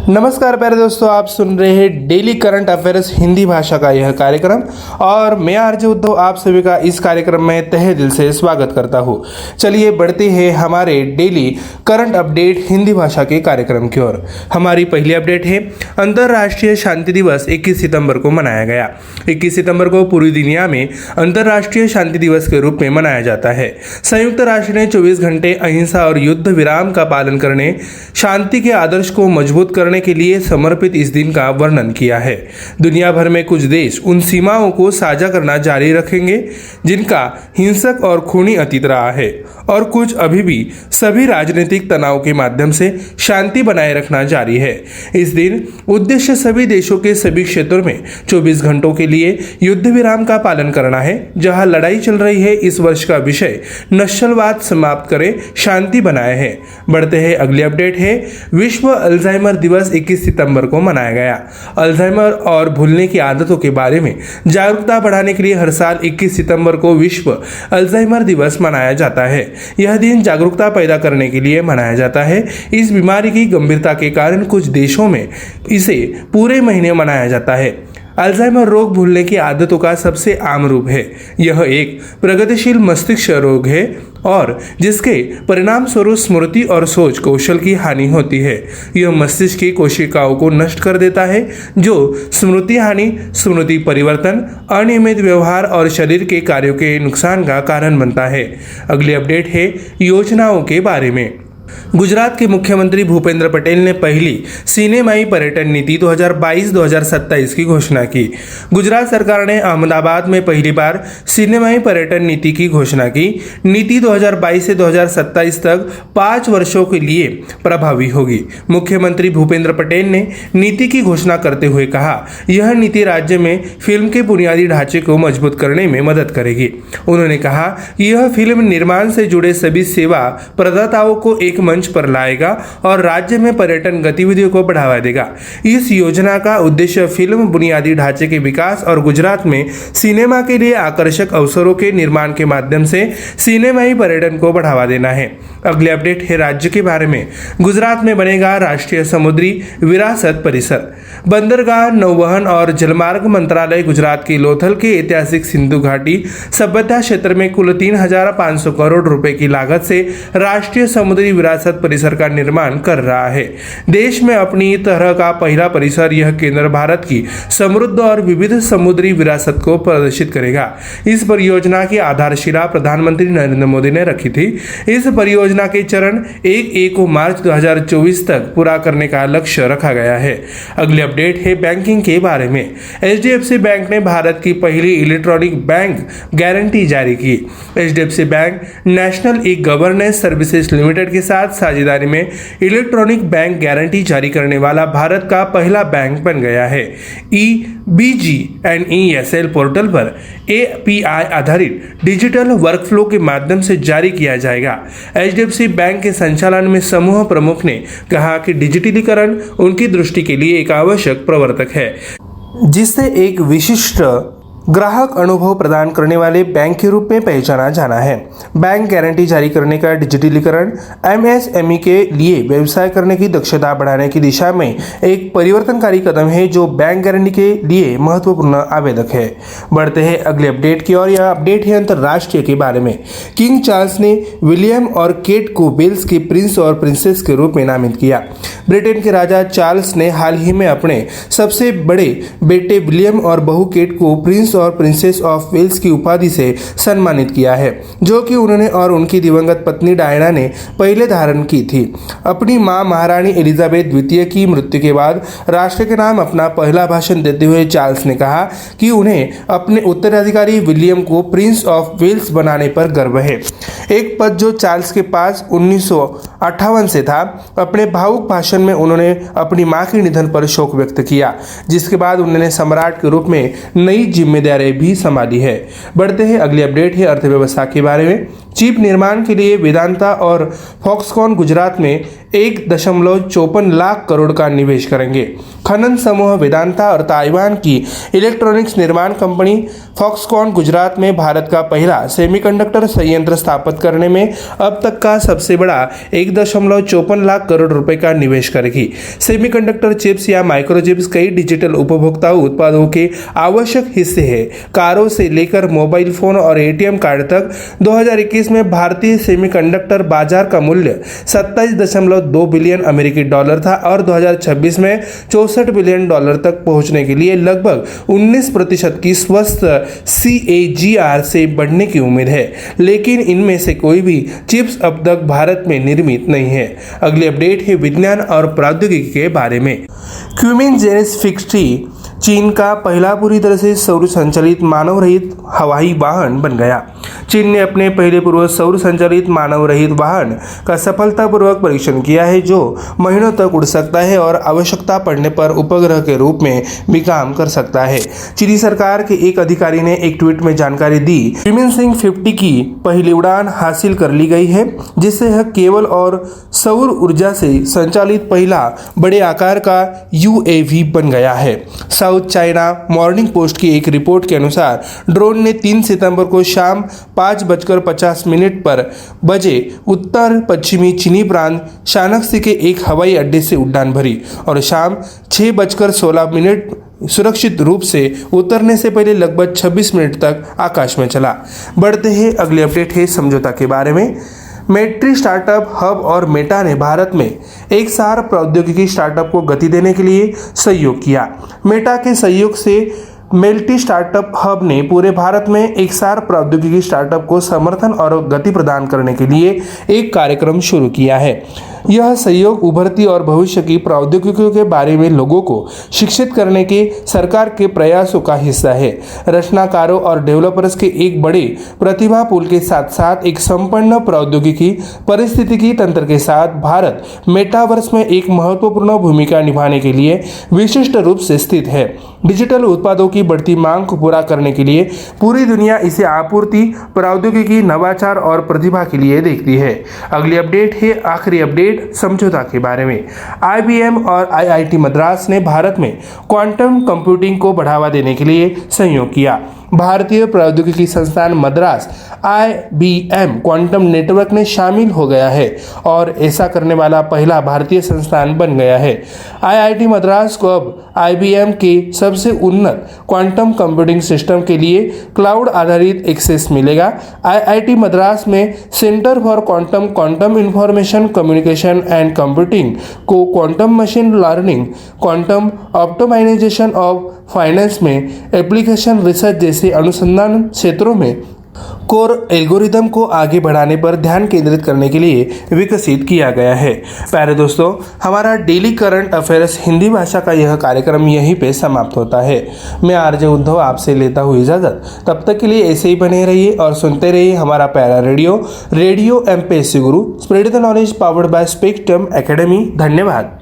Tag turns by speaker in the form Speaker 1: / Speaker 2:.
Speaker 1: नमस्कार प्यारे दोस्तों, आप सुन रहे हैं डेली करंट अफेयर्स हिंदी भाषा का यह कार्यक्रम और मैं आरजे उद्धव आप सभी का इस कार्यक्रम में तहे दिल से स्वागत करता हूँ। चलिए बढ़ते हैं हमारे डेली करंट अपडेट हिंदी भाषा के कार्यक्रम की ओर। हमारी पहली अपडेट है अंतर्राष्ट्रीय शांति दिवस 21 सितंबर को मनाया गया। 21 सितंबर को पूरी दुनिया में अंतर्राष्ट्रीय शांति दिवस के रूप में मनाया जाता है। संयुक्त राष्ट्र ने 24 घंटे अहिंसा और युद्ध विराम का पालन करने, शांति के आदर्श को मजबूत करने के लिए समर्पित इस दिन का वर्णन किया है। दुनिया भर में कुछ देश उन सीमाओं को साझा करना जारी रखेंगे जिनका हिंसक और खूनी अतीत रहा है और कुछ अभी भी सभी राजनीतिक तनाव के माध्यम से शांति बनाए रखना जारी है। इस दिन उद्देश्य सभी देशों के सभी क्षेत्रों में 24 घंटों के लिए युद्ध विराम का पालन करना है। जहां लड़ाई चल रही है, इस वर्ष का विषय नस्लवाद समाप्त करें, शांति बनाए है। बढ़ते हैं अगली अपडेट है विश्व अल्जाइमर दिवस 21 सितंबर को मनाया गया। अल्जाइमर और भूलने की आदतों के बारे में जागरूकता बढ़ाने के लिए हर साल 21 सितंबर को विश्व अल्जाइमर दिवस मनाया जाता है। यह दिन जागरूकता पैदा करने के लिए मनाया जाता है। इस बीमारी की गंभीरता के कारण कुछ देशों में इसे पूरे महीने मनाया जाता है। अल्जाइमर रोग भूलने की आदतों का सबसे आम रूप है। यह एक प्रगतिशील मस्तिष्क रोग है और जिसके परिणाम स्वरूप स्मृति और सोच कौशल की हानि होती है। यह मस्तिष्क की कोशिकाओं को नष्ट कर देता है, जो स्मृति हानि, स्मृति परिवर्तन, अनियमित व्यवहार और शरीर के कार्यों के नुकसान का कारण बनता है। अगली अपडेट है योजनाओं के बारे में। गुजरात के मुख्यमंत्री भूपेंद्र पटेल ने पहली सिनेमाई पर्यटन नीति 2022-2027 की घोषणा की। गुजरात सरकार ने अहमदाबाद में पहली बार सिनेमाई पर्यटन नीति की घोषणा की। नीति 2022 से 2027 तक 5 वर्षों के लिए प्रभावी होगी। मुख्यमंत्री भूपेंद्र पटेल ने नीति की घोषणा करते हुए कहा, यह नीति राज्य में फिल्म के बुनियादी ढांचे को मजबूत करने में मदद करेगी। उन्होंने कहा, यह फिल्म निर्माण से जुड़े सभी सेवा प्रदाताओं को एक मंच पर लाएगा और राज्य में पर्यटन गतिविधियों को बढ़ावा देगा। इस योजना का उद्देश्य फिल्म बुनियादी ढांचे के विकास और गुजरात में सिनेमा के लिए आकर्षक अवसरों के निर्माण के माध्यम से सिनेमाई पर्यटन को बढ़ावा देना है। अगले अपडेट है राज्य के बारे में। गुजरात में बनेगा राष्ट्रीय समुद्री विरासत परिसर। बंदरगाह, नौवहन और जलमार्ग मंत्रालय गुजरात की लोथल के ऐतिहासिक सिंधु घाटी सभ्यता क्षेत्र में कुल 3,500 करोड़ रुपए की लागत से राष्ट्रीय समुद्री विरासत परिसर का निर्माण कर रहा है। देश में अपनी तरह का पहला परिसर यह केंद्र भारत की समृद्ध और विविध समुद्री विरासत को प्रदर्शित करेगा। इस परियोजना की आधारशिला प्रधानमंत्री नरेंद्र मोदी ने रखी थी। इस परियोजना के चरण 1 को मार्च 2024 तक पूरा करने का लक्ष्य रखा गया है। अगली अपडेट है बैंकिंग के बारे में। HDFC बैंक ने भारत की पहली इलेक्ट्रॉनिक बैंक गारंटी जारी की। HDFC bank national e governance services limited के साथ साझेदारी में इलेक्ट्रॉनिक बैंक गारंटी जारी करने वाला भारत का पहला बैंक बन गया है। EBGNESL पोर्टल पर API आधारित डिजिटल वर्कफ्लो के माध्यम से जारी किया जाएगा। HDFC बैंक के संचालन में समूह प्रमुख ने कहा कि डिजिटलीकरण उनकी दृष्टि के लिए एक आवश्यक प्रवर्तक है, जिससे एक विशिष्ट ग्राहक अनुभव प्रदान करने वाले बैंक के रूप में पहचाना जाना है। बैंक गारंटी जारी करने का डिजिटलीकरण MSME के लिए व्यवसाय करने की दक्षता बढ़ाने की दिशा में एक परिवर्तनकारी कदम है, जो बैंक गारंटी के लिए महत्वपूर्ण आवेदक है। बढ़ते हैं अगले अपडेट की और यह अपडेट है अंतर्राष्ट्रीय के बारे में। किंग चार्ल्स ने विलियम और केट को वेल्स के प्रिंस और प्रिंसेस के रूप में नामित किया। ब्रिटेन के राजा चार्ल्स ने हाल ही में अपने सबसे बड़े बेटे विलियम और बहू केट को प्रिंस और प्रिंसेस ऑफ वेल्स की उपाधि से सम्मानित किया है, जो कि उन्होंने और उनकी दिवंगत पत्नी डायना ने पहले धारण की थी। अपनी मां महारानी एलिजाबेथ द्वितीय की मृत्यु के बाद राष्ट्र के नाम अपना पहला भाषण देते हुए चार्ल्स ने कहा कि उन्हें अपने उत्तराधिकारी विलियम को प्रिंस ऑफ वेल्स बनाने पर गर्व है, एक पद जो चार्ल्स के पास 1958 से था। अपने भावुक भाषण में उन्होंने अपनी मां के निधन पर शोक व्यक्त किया, जिसके बाद उन्होंने सम्राट के रूप में नई जिम्मेदारी भी संभाली है। बढ़ते हैं अगली अपडेट है अर्थव्यवस्था के बारे में। चिप निर्माण के लिए वेदांता और फॉक्सकॉन गुजरात में 1.54 लाख करोड़ का निवेश करेंगे। खनन समूह वेदांता और ताइवान की इलेक्ट्रॉनिक्स निर्माण कंपनी फॉक्सकॉन गुजरात में भारत का पहला सेमीकंडक्टर संयंत्र स्थापित करने में अब तक का सबसे बड़ा 1.54 लाख करोड़ रुपए का निवेश करेगी। सेमीकंडक्टर चिप्स या माइक्रोचिप्स कई डिजिटल उपभोक्ता उत्पादों के आवश्यक हिस्से हैं। कारों से लेकर मोबाइल फोन और एटीएम कार्ड तक 2021 में भारतीय सेमीकंडक्टर बाजार का मूल्य 27.2 बिलियन अमेरिकी डॉलर था और 2026 में 64 बिलियन डॉलर तक पहुंचने के लिए लगभग 19% की स्वस्थ CAGR से बढ़ने की उम्मीद है, लेकिन इनमें से कोई भी चिप्स अब तक भारत में निर्मित नहीं है। अगली अपडेट है विज्ञान और प्रौद्योगिकी के बारे में। क्यूमिन जेनिस 60 चीन का पहला पूरी तरह से सौर संचालित मानव रहित हवाई वाहन बन गया। चीन ने अपने पहले पूर्व सौर संचालित मानव रहित वाहन का सफलतापूर्वक परीक्षण किया है, जो महीनों तक उड़ सकता है और आवश्यकता पड़ने पर उपग्रह के रूप में भी काम कर सकता है। चीनी सरकार के एक अधिकारी ने एक ट्वीट में जानकारी दी, क्यूमिन 50 की पहली उड़ान हासिल कर ली गई है, जिससे यह केवल और सौर ऊर्जा से संचालित पहला बड़े आकार का UAV बन गया है। साउथ चाइना मॉर्निंग पोस्ट की एक रिपोर्ट के अनुसार ड्रोन ने 3 सितंबर को शाम 5:50 पर बजे उत्तर पश्चिमी चीनी प्रांत शानक्सी के एक हवाई अड्डे से उड़ान भरी और शाम 6:16 सुरक्षित रूप से उतरने से पहले लगभग 26 मिनट तक आकाश में चला। बढ़ते हैं अगली अपडेट है समझौता के बारे में। मेट्री स्टार्टअप हब और मेटा ने भारत में एक सार प्रौद्योगिकी स्टार्टअप को गति देने के लिए सहयोग किया। मेटा के सहयोग से मेल्टी स्टार्टअप हब ने पूरे भारत में एक सार प्रौद्योगिकी स्टार्टअप को समर्थन और गति प्रदान करने के लिए एक कार्यक्रम शुरू किया है। यह सहयोग उभरती और भविष्य की प्रौद्योगिकियों के बारे में लोगों को शिक्षित करने के सरकार के प्रयासों का हिस्सा है। रचनाकारों और डेवलपर्स के एक बड़े प्रतिभा पूल के साथ साथ एक संपन्न प्रौद्योगिकी पारिस्थितिकी तंत्र के साथ भारत मेटावर्स में एक महत्वपूर्ण भूमिका निभाने के लिए विशिष्ट रूप से स्थित है। डिजिटल उत्पादों की बढ़ती मांग को पूरा करने के लिए पूरी दुनिया इसे आपूर्ति, प्रौद्योगिकी, नवाचार और प्रतिभा के लिए देखती है। अगली अपडेट है आखिरी अपडेट समझौता के बारे में। IBM और IIT मद्रास ने भारत में क्वांटम कंप्यूटिंग को बढ़ावा देने के लिए सहयोग किया। भारतीय प्रौद्योगिकी संस्थान मद्रास IBM क्वांटम नेटवर्क में शामिल हो गया है और ऐसा करने वाला पहला भारतीय संस्थान बन गया है। IIT मद्रास को अब IBM के सबसे उन्नत क्वांटम कंप्यूटिंग सिस्टम के लिए क्लाउड आधारित एक्सेस मिलेगा। IIT मद्रास में centre for quantum information communication and computing को quantum machine learning, quantum optimisation of finance में एप्लीकेशन रिसर्च जैसे अनुसंधान क्षेत्रों में कोर एल्गोरिदम को आगे बढ़ाने पर ध्यान केंद्रित करने के लिए विकसित किया गया है। प्यारे दोस्तों, हमारा डेली करंट अफेयर्स हिंदी भाषा का यह कार्यक्रम यहीं पे समाप्त होता है। मैं आरजे उद्धव आपसे लेता हूँ इजाज़त। तब तक के लिए ऐसे ही बने रहिए और सुनते रहिए हमारा प्यारा radio MPSC Guru, spread the knowledge, powered by spectrum academy. धन्यवाद।